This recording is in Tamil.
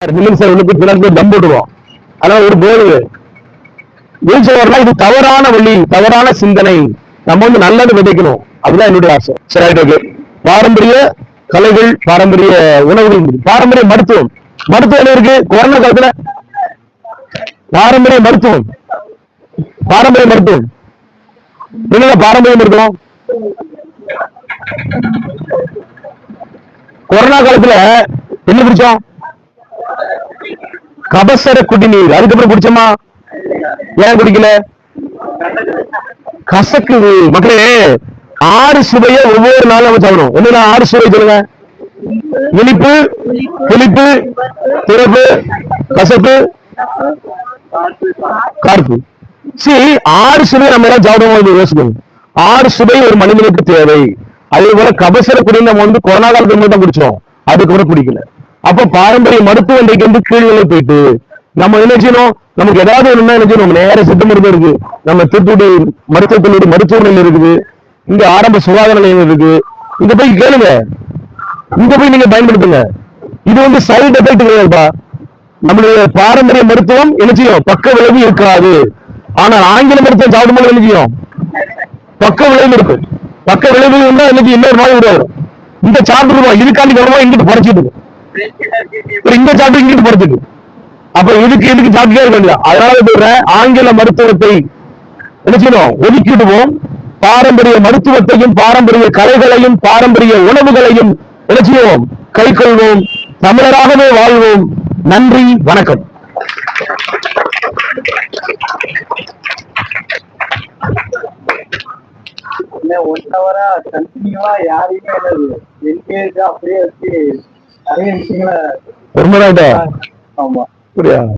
தம் போட்டுருவோம். அதனால ஒரு போது வீழ்ச்சியவர்களா இது தவறான வழி, தவறான சிந்தனை. நம்ம நல்லது விதைக்கணும். அதுதான் என்னுடைய ஆசை. சரி, பாரம்பரிய கலைகள், பாரம்பரிய உணவுகள், பாரம்பரிய மருத்துவம். மருத்துவம் இருக்கு கொரோனா காலத்துல. பாரம்பரிய மருத்துவம், பாரம்பரிய மருத்துவம் என்னங்க பாரம்பரிய மருத்துவம்? கொரோனா காலத்துல என்ன குடிச்சோம்? கபசர குடிநீர். அதுக்கப்புறம் குடிச்சோமா? ஏன் குடிக்கல? கசக்குது. மக்களே, 6 சுவையை ஒவ்வொரு நாளும் நம்ம சாப்பிடணும். ஒண்ணு 6 சுவை சொல்லுங்க. இனிப்பு, புளிப்பு, திறப்பு, கசப்பு, கார்ப்பு. சரி, 6 சுவை நம்ம எல்லாம் சாப்பிடுவோம். யோசிக்கணும். 6 சுவை ஒரு மனிதனுக்கு தேவை. அதே போல கபசர குடிநீர் நம்ம கொரோனா காலத்துக்கு தான் குடிச்சோம். அதுக்கப்புறம் குடிக்கல. அப்ப பாரம்பரிய மருத்துவ இன்றைக்கு கீழ்நிலை போயிட்டு நம்ம என்ன செய்யணும்? நமக்கு ஏதாவது ஒண்ணு என்ன செய்யணும்? நேர சித்த மருத்துவம் இருக்கு. நம்ம தூத்துக்குடி மருத்துவ மருத்துவமனையில் இருக்குது. இங்க ஆரம்ப சுகாதார நிலையம் இருக்கு. இங்க போய் கேளுங்க, இங்க போய் நீங்க பயன்படுத்துங்க. இது சைடு எஃபெக்ட் கிடையாதுப்பா. நம்மளுடைய பாரம்பரிய மருத்துவம் என்ன செய்யும்? பக்க விளைவு இருக்காது. ஆனால் ஆங்கில மருத்துவம் சாப்பிடும்போது என்ன செய்யும்? பக்க விளைவு இருக்கு. பக்க விளைவு இருந்தா என்ன செய்யும்? இன்னொரு நோய் உருவாகும். இந்த சாப்பிடுவோம், இதுக்காண்டி வருவோம், இங்கிட்டு பறிச்சிட்டு இந்த சாப்பிட்டு இங்கிட்டு பறிச்சிட்டு. அப்ப இதுக்கு சாப்பிட்டே இருக்க. அதனால சொல்றேன், ஆங்கில மருத்துவத்தை என்ன செய்யணும்? ஒதுக்கிடுவோம். பாரம்பரிய மருத்துவத்தையும், பாரம்பரிய கலைகளையும், பாரம்பரிய உணவுகளையும் என்ன செய்வோம்? கை கொள்வோம். தமிழராகவே வாழ்வோம். நன்றி, வணக்கம். ஒன் ஹவரா கண்டினியூவா யாரையுமே அப்படியே வச்சு நிறைய விஷயங்களை. ஆமா, புரியா?